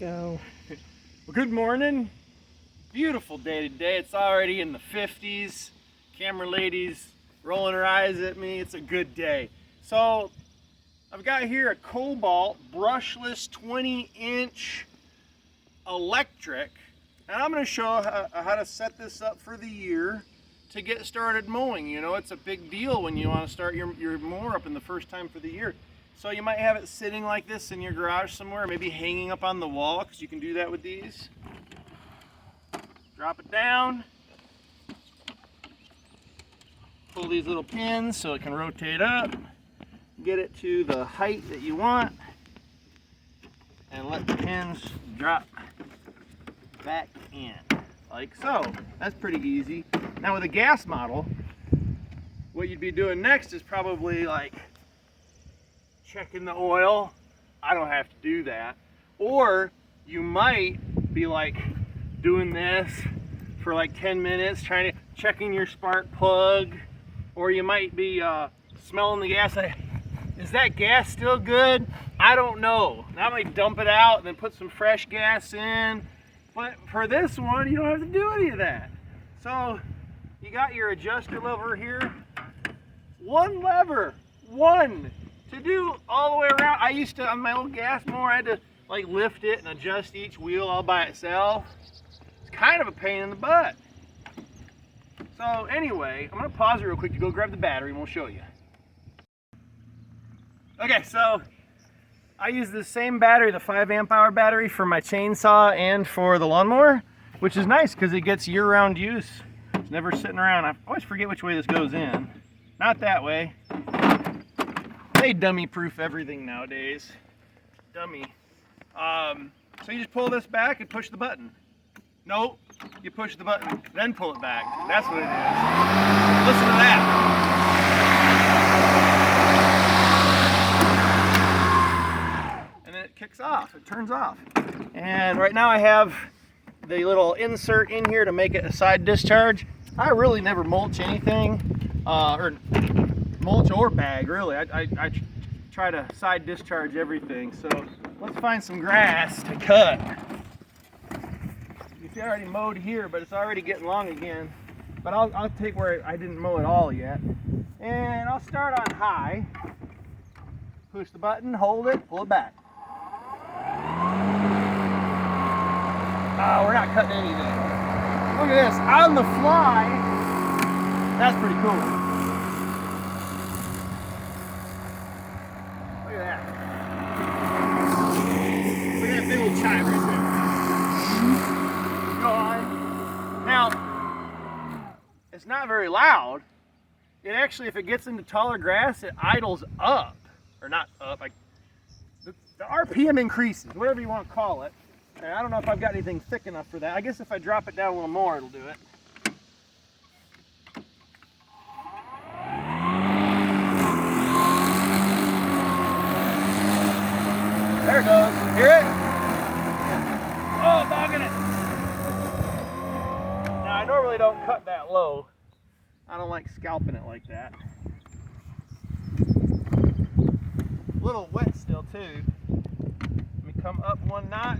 go. Well, good morning. Beautiful day today. It's already in the 50s. Camera lady's rolling her eyes at me. It's a good day. So I've got here a Kobalt brushless 20-inch electric, and I'm going to show how to set this up for the year to get started mowing. You know, it's a big deal when you want to start your mower up in the first time for the year. So you might have it sitting like this in your garage somewhere, maybe hanging up on the wall, because you can do that with these. Drop it down. Pull these little pins so it can rotate up. Get it to the height that you want. And let the pins drop back in, like so. That's pretty easy. Now with a gas model, what you'd be doing next is probably like checking the oil. I don't have to do that. Or you might be like doing this for like 10 minutes, checking your spark plug. Or you might be smelling the gas. Is that gas still good? I don't know. I might dump it out and then put some fresh gas in. But for this one, you don't have to do any of that. So you got your adjuster lever here. One lever, one, to do all the way around. I used to, on my old gas mower, I had to like lift it and adjust each wheel all by itself. It's kind of a pain in the butt. So anyway, I'm gonna pause it real quick to go grab the battery and we'll show you. Okay, so I use the same battery, the 5 amp hour battery, for my chainsaw and for the lawnmower, which is nice because it gets year-round use. It's never sitting around. I always forget which way this goes in. Not that way. They dummy-proof everything nowadays. Dummy. So you just pull this back and push the button. No, you push the button, then pull it back. That's what it is. Listen to that. It kicks off, it turns off. And right now I have the little insert in here to make it a side discharge. I really never mulch anything, or mulch or bag really. I try to side discharge everything. So let's find some grass to cut. You see I already mowed here, but it's already getting long again. But I'll take where I didn't mow at all yet. And I'll start on high. Push the button, hold it, pull it back. We're not cutting anything. Look at this, on the fly. That's pretty cool. Look at that. Look at that big old chime right there. Go on. Now, it's not very loud. It actually, if it gets into taller grass, it idles up. Or not up, like the RPM increases, whatever you want to call it. And I don't know if I've got anything thick enough for that. I guess if I drop it down a little more, it'll do it. There it goes. Hear it? Oh, bogging it. Now, I normally don't cut that low. I don't like scalping it like that. A little wet still, too. Let me come up one notch.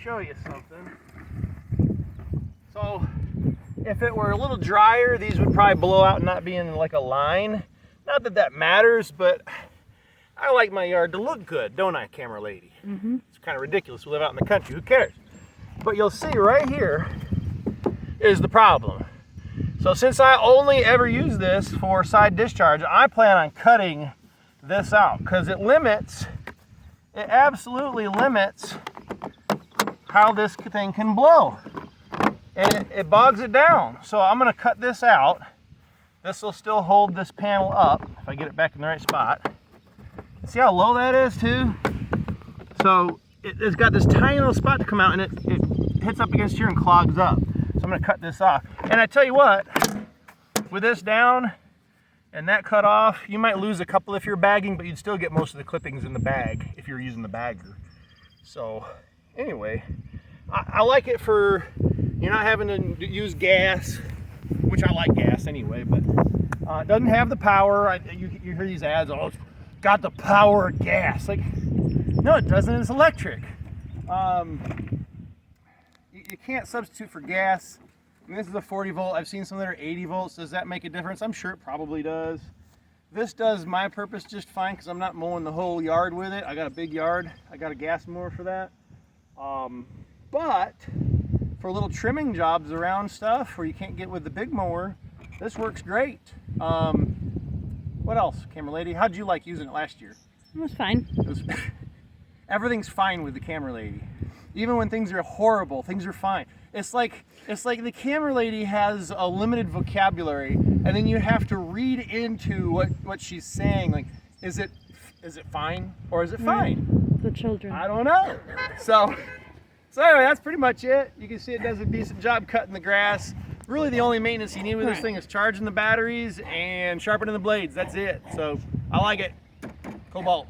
Show you something. So if it were a little drier, these would probably blow out and not be in like a line. Not that that matters, but I like my yard to look good, don't I, camera lady? Mm-hmm. It's kind of ridiculous. We live out in the country. Who cares? But you'll see right here is the problem. So since I only ever use this for side discharge, I plan on cutting this out because it absolutely limits how this thing can blow, and it bogs it down. So I'm going to cut this out. This will still hold this panel up if I get it back in the right spot. See how low that is too? So it's got this tiny little spot to come out, and it hits up against here and clogs up. So I'm gonna cut this off. And I tell you what, with this down and that cut off, you might lose a couple if you're bagging, but you'd still get most of the clippings in the bag if you're using the bagger. So anyway, I like it for you're not having to use gas, which I like gas anyway, but it doesn't have the power. You hear these ads, oh, it's got the power of gas. Like, no, it doesn't. It's electric. You can't substitute for gas. I mean, this is a 40 volt. I've seen some that are 80 volts. Does that make a difference? I'm sure it probably does. This does my purpose just fine because I'm not mowing the whole yard with it. I got a big yard. I got a gas mower for that. But for little trimming jobs around stuff where you can't get with the big mower, this works great. What else, Camera Lady? How'd you like using it last year? It was fine. Everything's fine with the Camera Lady. Even when things are horrible, things are fine. It's like the Camera Lady has a limited vocabulary, and then you have to read into what she's saying. Like, is it fine or is it fine? The children. I don't know. So anyway, that's pretty much it. You can see it does a decent job cutting the grass. Really, the only maintenance you need with this thing is charging the batteries and sharpening the blades. That's it. So I like it. Kobalt.